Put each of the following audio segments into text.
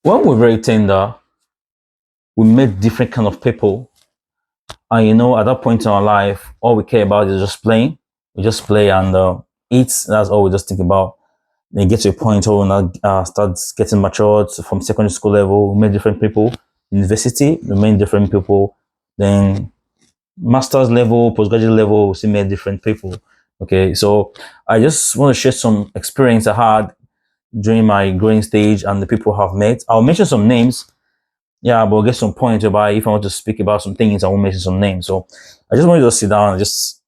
When we're very tender, we meet different kind of people, and at that point in our life, all we care about is just playing. We just play and eat. That's all we just think about. Then you get to a point where we now start getting matured from secondary school level. We meet different people. University, we meet different people. Then master's level, postgraduate level, we still meet different people. Okay, so I just want to share some experience I had during my growing stage and the people I've met. I'll mention some names. Yeah, but I'll get some points whereby if I want to speak about some things, I will mention some names. So I just want you to sit down and just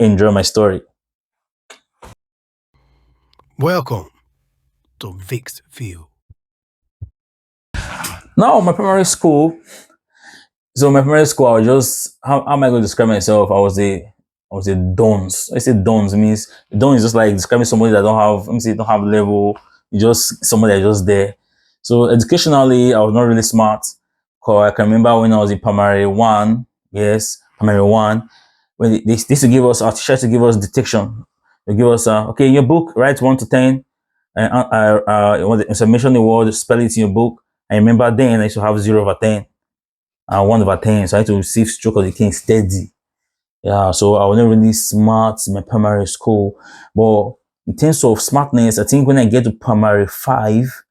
enjoy my story. Welcome to Vic's View. Now, my primary school. So my primary school, I was just how am I going to describe myself? I was a dons. I say dons means don is just like describing somebody that don't have let me say don't have level. You just somebody that just there. So educationally, I was not really smart. Cause I can remember when I was in primary one. Yes, primary one. When they used to give us our teacher to give us dictation. They give us okay, in your book, write 1 to 10, and mention the word, spell it in your book. I remember then I used to have 0/10 and 1/10. So I had to receive stroke of the king steady. Yeah, so I was not really smart in my primary school. But in terms of smartness, I think when I get to primary five,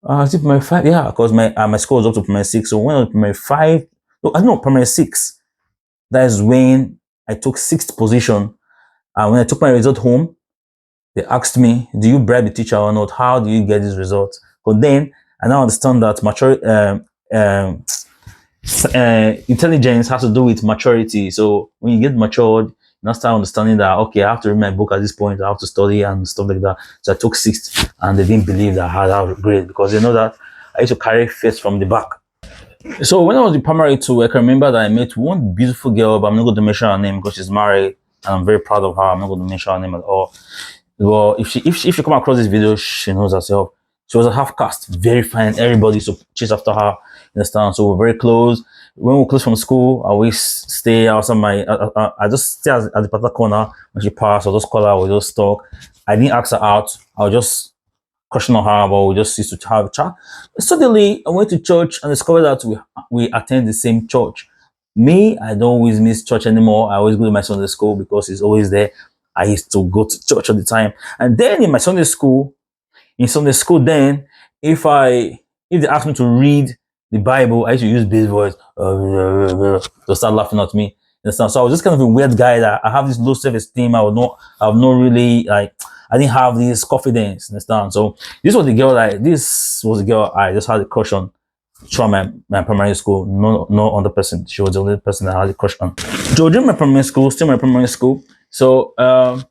I think primary five, yeah, because my school was up to primary six. So when I was primary five, no, I don't know, primary six, that is when I took sixth position. And when I took my result home, they asked me, "Do you bribe the teacher or not? How do you get this result?" But then I now understand that intelligence has to do with maturity. So when you get matured, you now start understanding that okay, I have to read my book at this point, I have to study and stuff like that. So I took sixth, and they didn't believe that I had that grade because they know that I used to carry first from the back. So when I was in primary two, I can remember that I met one beautiful girl, but I'm not going to mention her name because she's married, and I'm very proud of her. I'm not going to mention her name at all. Well, if she come across this video, she knows herself. She was a half caste, very fine. Everybody used to chase after her. You understand? So we're very close. When we close from school, I always stay outside my. I just stay at the particular corner. When she passed, I'll just call her. We'll just talk. I didn't ask her out. I'll just question on her, but we just used to have a chat. Suddenly, I went to church and discovered that we attend the same church. Me, I don't always miss church anymore. I always go to my Sunday school because it's always there. I used to go to church all the time. And then in my Sunday school then, if they ask me to read the Bible, I used to use bass voice to start laughing at me. Understand? So I was just kind of a weird guy that I have this low self-esteem. I've not really like I didn't have this confidence. Understand? So this was the girl I just had a crush on throughout my primary school. No other person. She was the only person I had a crush on. So during my primary school, still my primary school. So I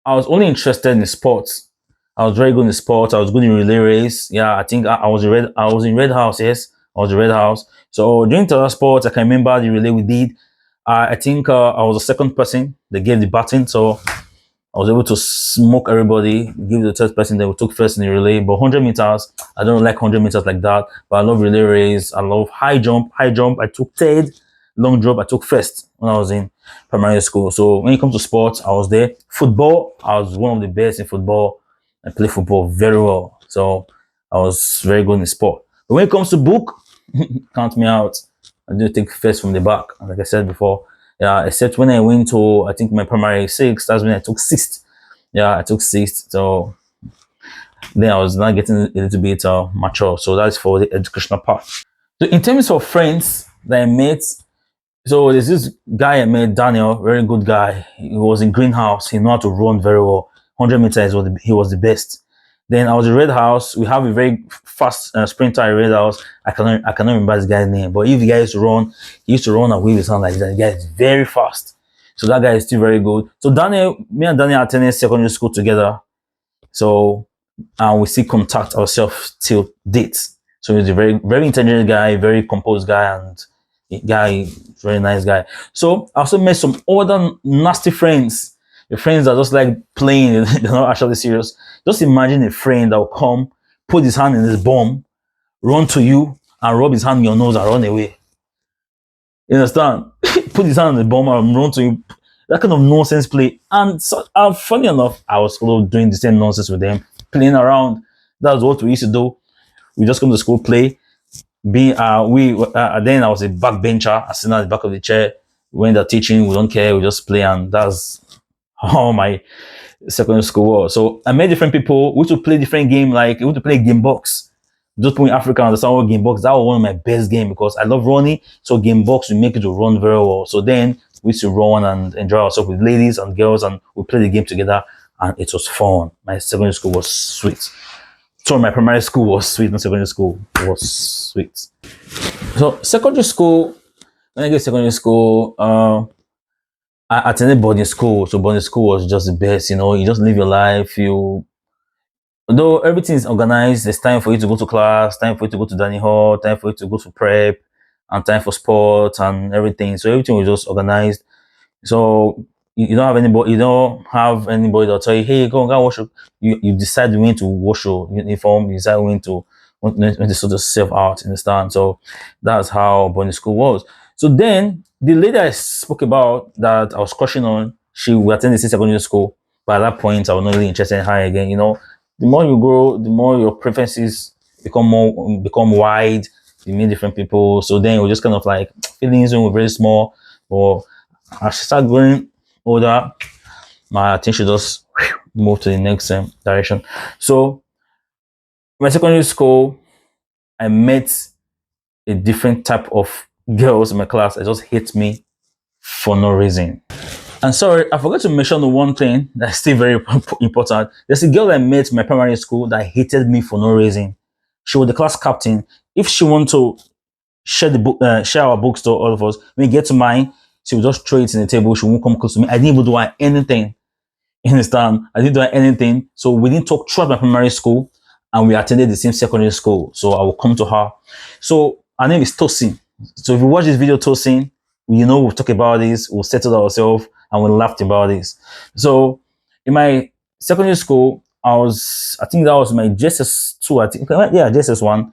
was only interested in sports. I was very good in sports. I was good in relay race. Yeah, I think I was in red house. Yes, I was in red house. So during the other sports, I can remember the relay we did. I think I was the second person. They gave the baton, so I was able to smoke everybody. Give the third person. They took first in the relay. But 100 meters, I don't like 100 meters like that. But I love relay race. I love high jump. High jump, I took third. Long jump, I took first when I was in primary school. So when it comes to sports, I was there. Football, I was one of the best in football. I play football very well. So I was very good in sport. But when it comes to book, count me out. I do take first from the back, like I said before. Yeah, except when I went to I think my primary six, that's when I took sixth. Yeah, I took sixth. So then I was now getting a little bit mature. So that's for the educational part. So in terms of friends that I met, so there's this guy I met, Daniel, very good guy. He was in greenhouse. He knew how to run very well. 100 meters, he was the best. Then I was in red house. We have a very fast sprinter in red house. I cannot remember this guy's name, but if the guy used to run, he used to run and wave his hand like that. The guy is very fast. So that guy is still very good. So me and Daniel attended secondary school together. So we still contact ourselves till date. So he's a very, very intelligent guy, very composed guy, and guy, very nice guy. So I also met some other nasty friends. The friends that just like playing, they're not actually serious. Just imagine a friend that will come, put his hand in his bum, run to you, and rub his hand in your nose and run away. You understand? Put his hand in the bum and run to you. That kind of nonsense play. And so, funny enough, I was also doing the same nonsense with them, playing around. That's what we used to do. We just come to school, play. Then I was a backbencher. I sit at the back of the chair. When they're teaching, we don't care. We just play, and that's how my secondary school was. So I met different people. We used to play different game. Like we used to play game box. Those people in Africa understand what game box. That was one of my best game because I love running. So game box we make it to run very well. So then we used to run and enjoy ourselves with ladies and girls, and we play the game together, and it was fun. My secondary school was sweet. So my primary school was sweet, and secondary school was sweet. So secondary school, when I get secondary school, I attended boarding school. So boarding school was just the best. You just live your life. Although everything is organized, there's time for you to go to class, time for you to go to dining hall, time for you to go to prep, and time for sport and everything. So everything was just organized. So you don't have anybody. You don't have anybody that'll tell you, "Hey, go wash your." You decide when to wash your uniform. You decide when to sort of self out. Understand? So that's how boarding school was. So then the lady I spoke about that I was crushing on, she was attending the same secondary school. But at that point, I was not really interested in her again. The more you grow, the more your preferences become wide. You meet different people. So then we're just kind of like feelings when we're very small. Or as she started growing older, my attention just moved to the next direction. So my secondary school, I met a different type of girls in my class. It just hit me for no reason. And sorry, I forgot to mention the one thing that's still very important. There's a girl I met in my primary school that hated me for no reason. She was the class captain. If she wanted to share our books to all of us, when we get to mine, she would just throw it in the table. She won't come close to me. I didn't even do anything. You understand? I didn't do anything. So we didn't talk throughout my primary school, and we attended the same secondary school. So I will come to her. So her name is Tosin. So if you watch this video, Tosin, we'll talk about this, we'll settle ourselves, and we laughed about this. So in my secondary school, I think that was my JSS2, JSS1.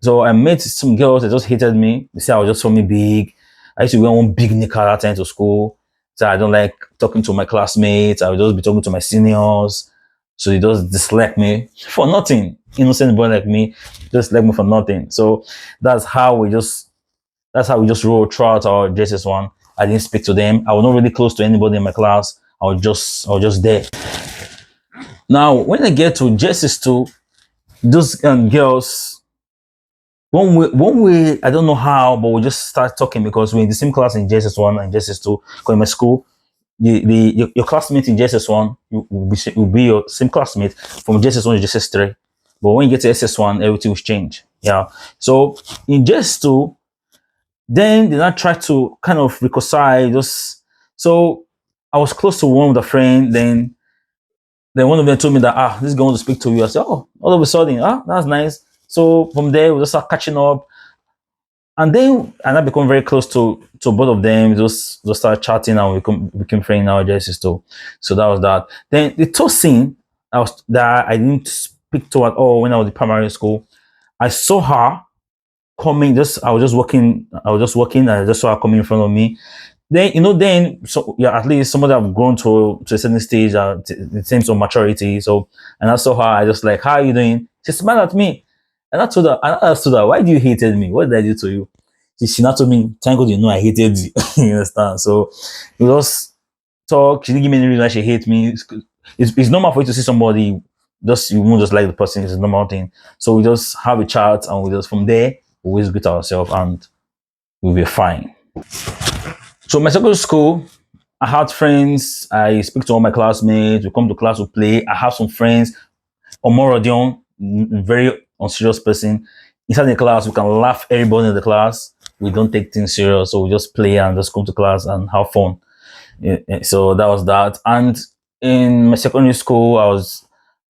So I met some girls that just hated me. They said I was just so big. I used to wear one big knicker that time to school. So I don't like talking to my classmates. I would just be talking to my seniors. So they just dislike me for nothing. Innocent boy like me, just like me for nothing. So that's how we just roll throughout our JSS1. I didn't speak to them. I was not really close to anybody in my class. I was just there. Now, when I get to JSS2, those girls, one way, I don't know how, but we just start talking because we're in the same class in JSS1 and JSS2. Because in my school, your classmate in JSS1 will be your same classmate from JSS1 to JSS3. But when you get to SS1, everything will change. Yeah. So in JSS2, then they not try to kind of reconcile. So I was close to one with a friend. Then one of them told me that this girl wants to speak to you. I said, oh, all of a sudden, that's nice. So from there we just start catching up. And I become very close to both of them. Just start chatting and we became friends in our JSS2. So that was that. Then the Tosin that I didn't speak to at all when I was in primary school. I saw her coming. I was just walking. And I just saw her coming in front of me. Then so yeah, at least somebody have grown to a certain stage, in terms of maturity. So, and I saw her. I just like, how are you doing? She smiled at me, and I told her, why do you hated me? What did I do to you? She not told me, thank God you know I hated you. You understand? So we just talk. She didn't give me any reason why she hate me. It's normal for you to see somebody, you won't just like the person. It's a normal thing. So we just have a chat, and we just from there we always greet ourselves, and we'll be fine. So my secondary school, I had friends. I speak to all my classmates. We come to class, we play. I have some friends. Omorodion, very unserious person. Inside the class, we can laugh everybody in the class. We don't take things serious, so we just play and just come to class and have fun. So that was that. And in my secondary school, I was,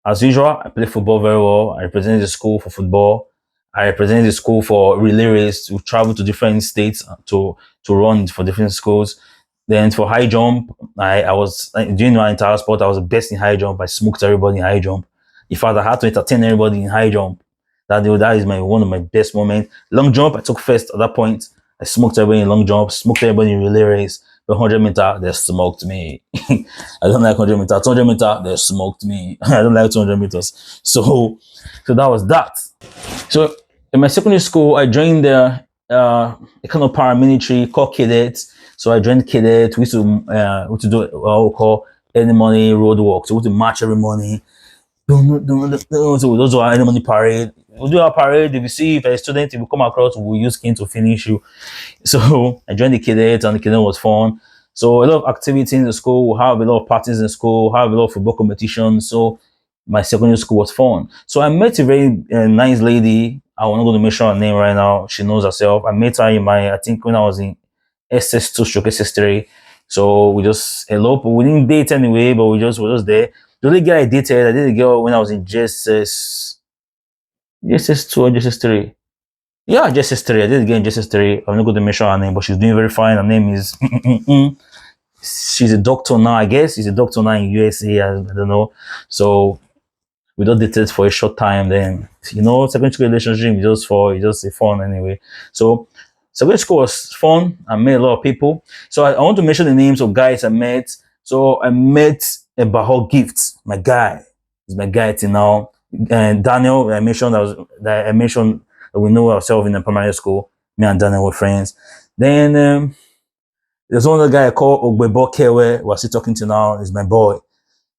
as usual, I played football very well. I represented the school for football. I represented the school for relay race. We traveled to different states to run for different schools. Then for high jump, I was during my entire sport, I was the best in high jump. I smoked everybody in high jump. In fact, I had to entertain everybody in high jump. That is one of my best moments. Long jump, I took first at that point. I smoked everybody in long jump, smoked everybody in relay race. The 100 meter, they smoked me. I don't like 100 meter. 200 meter, they smoked me. I don't like 200 meters. So that was that. So in my secondary school, I joined a kind of paramilitary called cadets. So I joined cadets. We used to do what we call early morning road walk. So we used to march every morning. So those are early morning parade. We'll do our parade. If you see if a student, if you come across, we'll use cane to finish you. So I joined the cadets, and the cadet was fun. So a lot of activities in the school. We'll have a lot of parties in school. Have a lot of football competitions. So my secondary school was fun. So I met a very nice lady. I'm not going to mention her name right now. She knows herself. I met her in I think when I was in SS2 stroke SS3. So we just eloped. We didn't date anyway, but we just there. The only girl I dated, I dated a girl when I was in JSS2 or JSS3. Yeah, JSS3. I did again JSS3. I'm not going to mention her name, but she's doing very fine. Her name is she's a doctor now, I guess. She's a doctor now in USA. I don't know. So we just dated for a short time. Then secondary school relationship is just a fun anyway. So secondary school was fun. I met a lot of people. So I want to mention the names of guys I met. So I met a Baho Gift, my guy. He's my guy till now. And Daniel, I mentioned that we know ourselves in the primary school. Me and Daniel were friends. Then there's one other guy called Ogbebo Kewe, who I'm still talking to now. He's my boy.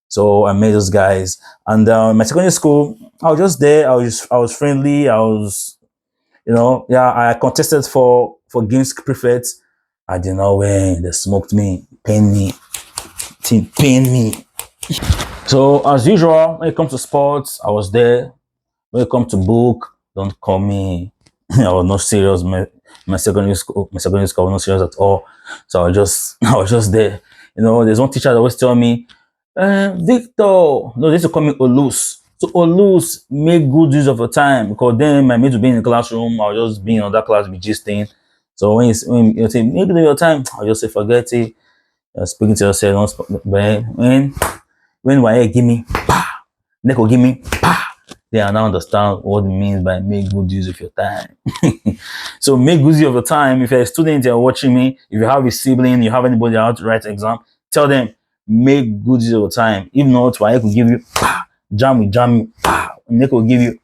So I met those guys. And my secondary school, I was just there. I was friendly. I contested for games prefect. I did not win. They smoked me, pained me. So as usual, when it comes to sports, I was there. When it comes to book, don't call me. I was not serious. My secondary school, I was not serious at all. So I was just there. There's one teacher that always tell me, Victor, no, they used to call me Olus. So Olus, make good use of your time, because then my mate would be in the classroom, I was just being in that class with gisting. So when you say make good use of your time, I'll just say forget it. You're speaking to yourself, but when Waye give me Neko give me then I now understand what it means by make good use of your time. So make good use of your time. If you're a student, you're watching me, if you have a sibling, you have anybody out to write exam, tell them make good use of your time. If not, why could give you jam, Nick will give you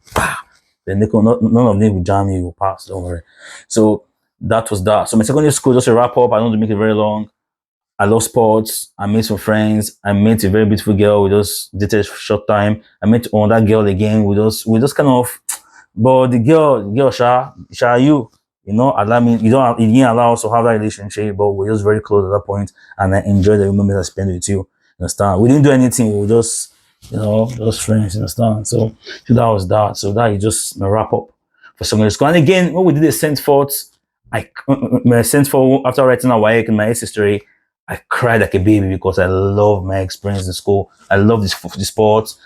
then none of them will jam you, will pass, don't worry. So that was that. So my secondary school, just a wrap up, I don't want to make it very long. I love sports. I made some friends. I met a very beautiful girl. We just dated for a short time. I met another girl again. We just kind of, but the girl, allow me. You didn't allow us to have that relationship, but we were just very close at that point, and I enjoyed the moments I spent with you. Understand? We didn't do anything. We were just, just friends. Understand? So that was that. So that is just my wrap up for secondary school. And again, when we did the sent forth, my sent forth after writing our WAEC in my history, I cried like a baby because I love my experience in school. I love the sports.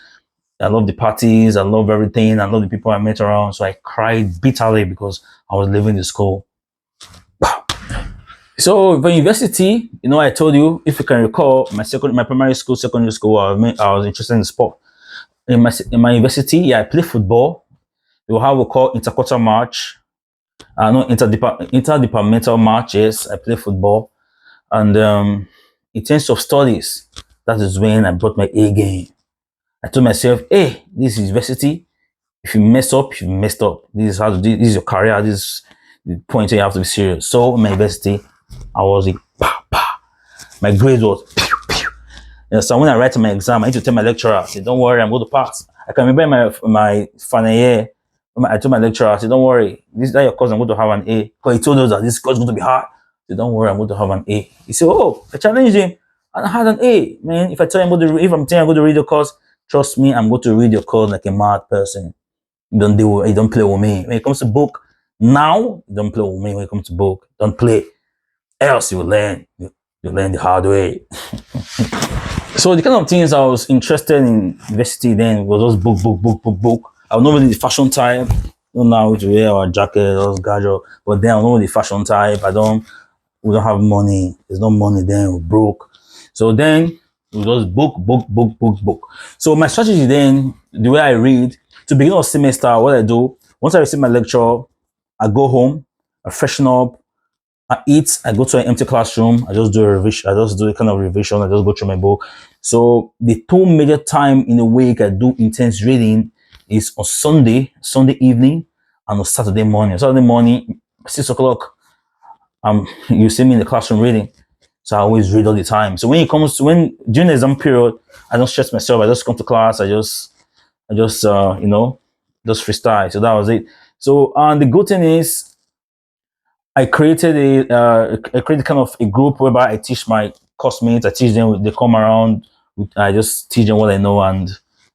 I love the parties. I love everything. I love the people I met around. So I cried bitterly because I was leaving the school. So for university, I told you, if you can recall, my primary school, secondary school, I was interested in sport. In my university, yeah, I play football. We will have what we call interquarter match. No, interdepartmental match. Yes, I play football. And in terms of studies, that is when I brought my A game. I told myself, hey, this is university. If you mess up, you messed up. This is how to do. This is your career. This is the point where you have to be serious. So in my university, I was like, my grade was pew, pew. So when I write my exam, I need to tell my lecturer, I say, don't worry, I'm going to pass. I can remember my final year. I told my lecturer, I said, don't worry, this is your course, I'm going to have an A. Because he told us that this course is going to be hard. I said, don't worry, I'm going to have an A. He said, oh, I challenged him. And I had an A. Man, if I'm telling you I'm going to read the course, trust me, I'm going to read your course like a mad person. You don't play with me. When it comes to book, now, you don't play with me when it comes to book. Don't play. Else you will learn. You learn the hard way. So the kind of things I was interested in university then was just book. I was not really the fashion type. I don't know how to wear a jacket or gadget, but then I'm not really the fashion type. We don't have money. There's no money then, we're broke. So then we just book. So my strategy then, the way I read, to begin of semester, what I do, once I receive my lecture, I go home, I freshen up, I eat, I go to an empty classroom, I just do a revision, I just do a kind of revision, I just go through my book. So the two major time in a week I do intense reading is on Sunday evening, and on Saturday morning. Saturday morning, 6 o'clock, you see me in the classroom reading. So I always read all the time. So when it comes to when during the exam period, I don't stress myself. I just come to class. I just just freestyle. So that was it. So and the good thing is I created kind of a group whereby I teach my classmates. I teach them. They come around. I just teach them what I know, and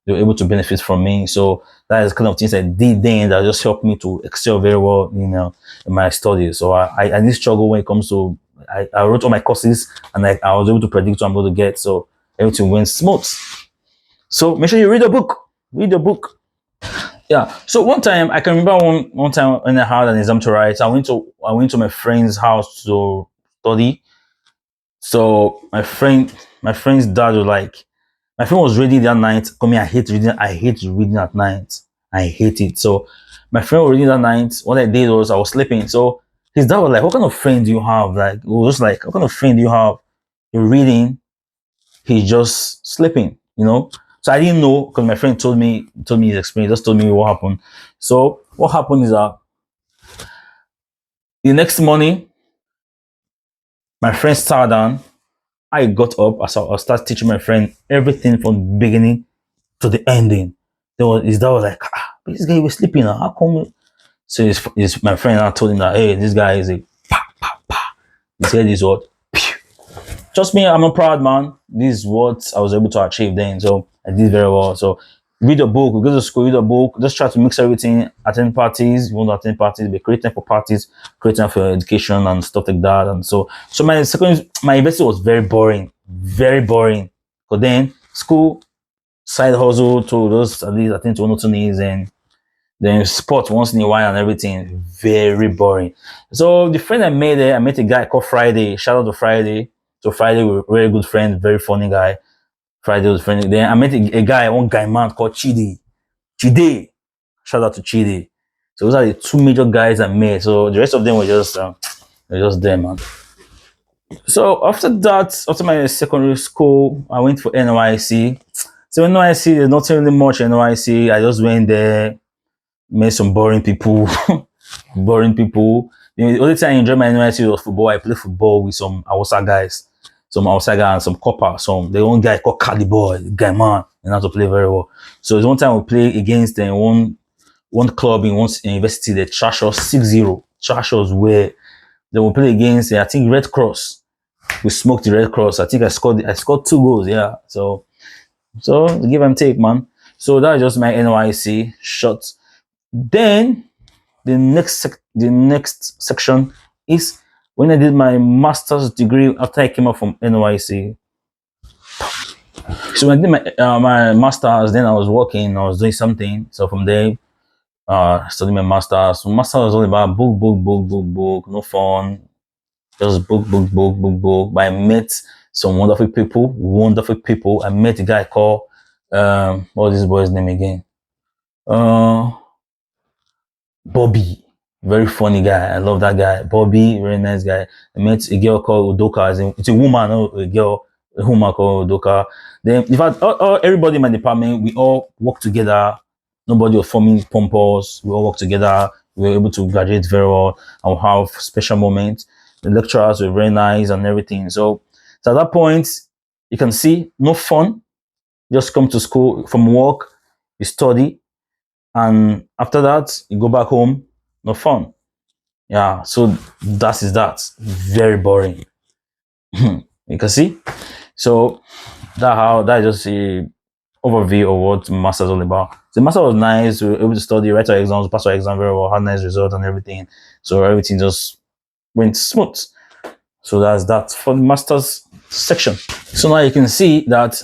they're able to benefit from me. So that is kind of things I did then that just helped me to excel very well, in my studies. So I didn't struggle when it comes to I wrote all my courses, and I was able to predict what I'm going to get. So everything went smooth. So make sure you read the book. Read the book. Yeah. So one time I can remember one time when I had an exam to write. I went to my friend's house to study. So my friend's dad was like, my friend was reading that night. Come here, I hate reading. I hate reading at night. I hate it. So my friend was reading that night. What I did was I was sleeping. So his dad was like, "What kind of friend do you have?" Like, it was just like, "What kind of friend do you have? You're reading. He's just sleeping." So I didn't know because my friend told me his experience. Just told me what happened. So what happened is that the next morning, my friend sat down. I got up. I started teaching my friend everything from the beginning to the ending. His dad was like, but this guy was sleeping now. How come? So my friend, I told him that, hey, this guy is a pa pa pa. He said this what? Trust me, I'm a proud man. This is what I was able to achieve then. So I did very well. So read a book, we go to school, read a book, just try to mix everything, attend parties, you want to attend parties, be creating for parties, creating for education and stuff like that. And so my university was very boring. Very boring. But then school, side hustle to those at least I think to one or two needs, and then sport once in a while and everything. Very boring. So the friend I made there, I met a guy called Friday. Shout out to Friday. So Friday, we're very good friends, very funny guy. Friday was friendly. Then I met a guy, one guy man called Chidi. Chide. Shout out to Chidi. So those are the two major guys I met. So the rest of them were just there, man. So after that, after my secondary school, I went for NYC. So NYC, there's nothing really much NYC. I just went there, met some boring people. Boring people. The only time I enjoyed my NYC was football. I played football with some Hausa guys. Some outside guy and some copper. The one guy called Cali Boy, guy man, and how to play very well. So there's one time we play against one club in one university, they trash us 6-0. Trash us where they will play against I think Red Cross. We smoked the Red Cross. I think I scored 2 goals, yeah. So give and take, man. So that's just my NYC shot. Then the next section is when I did my master's degree after I came up from NYC. So when I did my master's, then I was working, I was doing something. So from there, studying my master's. So master was all about book, book, book, book, book, no fun, just book, book, book, book, book. But I met some wonderful people, wonderful people. I met a guy called what was this boy's name again? Uh, Bobby. Very funny guy. I love that guy. Bobby, very nice guy. I met a girl called Udoka. It's a woman, not a girl. A woman called Udoka. Then, in fact, everybody in my department, we all work together. Nobody was forming pompous. We all work together. We were able to graduate very well and we have special moments. The lecturers were very nice and everything. So at that point, you can see no fun. Just come to school from work, you study, and after that you go back home, no fun. Yeah, so that is that. Very boring. You can see. So that is just a overview of what master's is all about. The master was nice. We were able to study, write our exams, pass our exam very well, had nice results and everything. So everything just went smooth. So that's that for the master's section. So now you can see that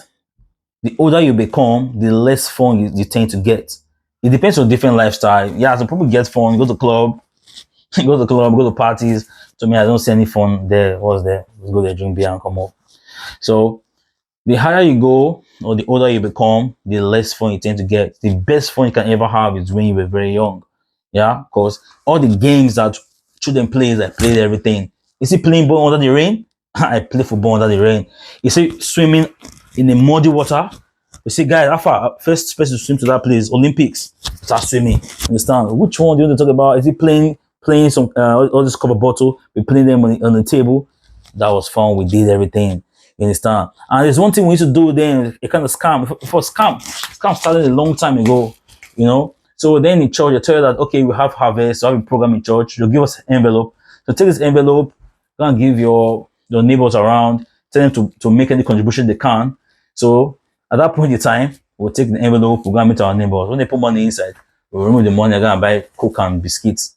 the older you become, the less fun you tend to get. It depends on different lifestyle. Yeah, some people get fun, go to club, go to parties. To me, I don't see any fun there. What's there? Let's go there, drink beer and come up. So the higher you go or the older you become, the less fun you tend to get. The best fun you can ever have is when you were very young. Yeah, because all the games that children play, I played everything. Is he playing ball under the rain? I play football under the rain. Is he swimming in the muddy water? You see, guys, after first person to swim to that place, Olympics, start swimming. Understand? Which one do you want to talk about? Is he playing some all this cover bottle? We playing them on the table. That was fun. We did everything. You understand? And there's one thing we used to do then, a kind of scam. For scam started a long time ago, you know. So then in church, they tell you that okay, we have harvest, we have a program in church. They'll give us envelope. So take this envelope, go and give your neighbors around, tell them to make any contribution they can. So at that point in time, we'll take the envelope, we'll go and meet our neighbors. When they put money inside, we'll remove the money, go and buy Coke and biscuits.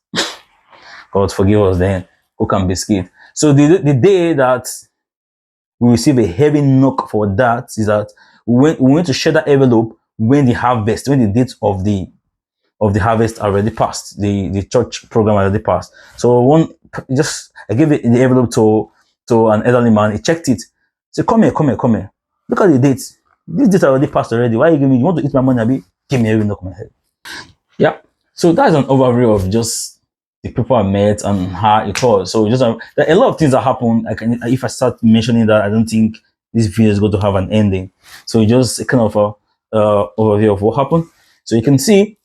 God forgive us then. Coke and biscuit. So the day that we receive a heavy knock for that is that we went to share that envelope when the harvest, when the date of the harvest already passed, the church program already passed. So I gave the envelope to an elderly man. He checked it. He said, come here. Look at the date. This date already passed already. Why are you giving me? You want to eat my money? Abi? Give me a heavy knock on my head. Yeah. So that's an overview of just the people I met and how it was. So just there are a lot of things that happen. If I start mentioning that, I don't think this video is going to have an ending. So just a kind of a overview of what happened. So you can see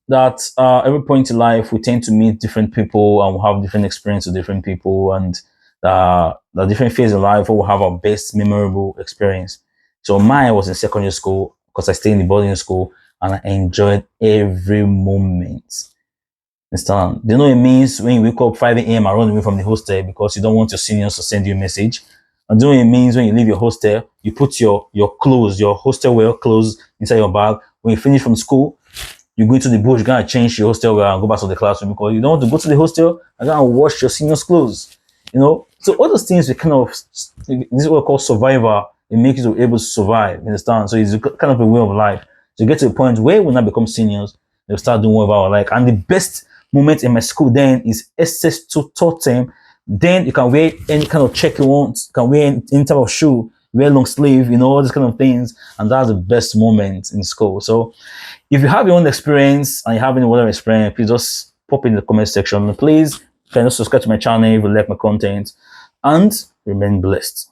that every point in life we tend to meet different people and we have different experience with different people, and the different phase in life we'll have our best memorable experience. So mine was in secondary school because I stayed in the boarding school and I enjoyed every moment. Understand? Do you know what it means when you wake up 5 a.m. and run away from the hostel because you don't want your seniors to send you a message? And do you know what it means when you leave your hostel, you put your clothes, your hostel wear clothes inside your bag. When you finish from school, you go into the bush, you're gonna change your hostel wear and go back to the classroom because you don't want to go to the hostel and go and wash your seniors' clothes. You know? So all those things we kind of, this is what we call survivor. It makes you able to survive. You understand? So it's kind of a way of life. So you get to a point where we now become seniors, they'll start doing whatever I like. And the best moment in my school then is SS2 third term. Then you can wear any kind of check you want, you can wear any type of shoe, wear long sleeve, you know, all these kind of things. And that's the best moment in school. So if you have your own experience and you have any whatever experience, please just pop in the comment section. And please, can you subscribe to my channel if you like my content, and remain blessed.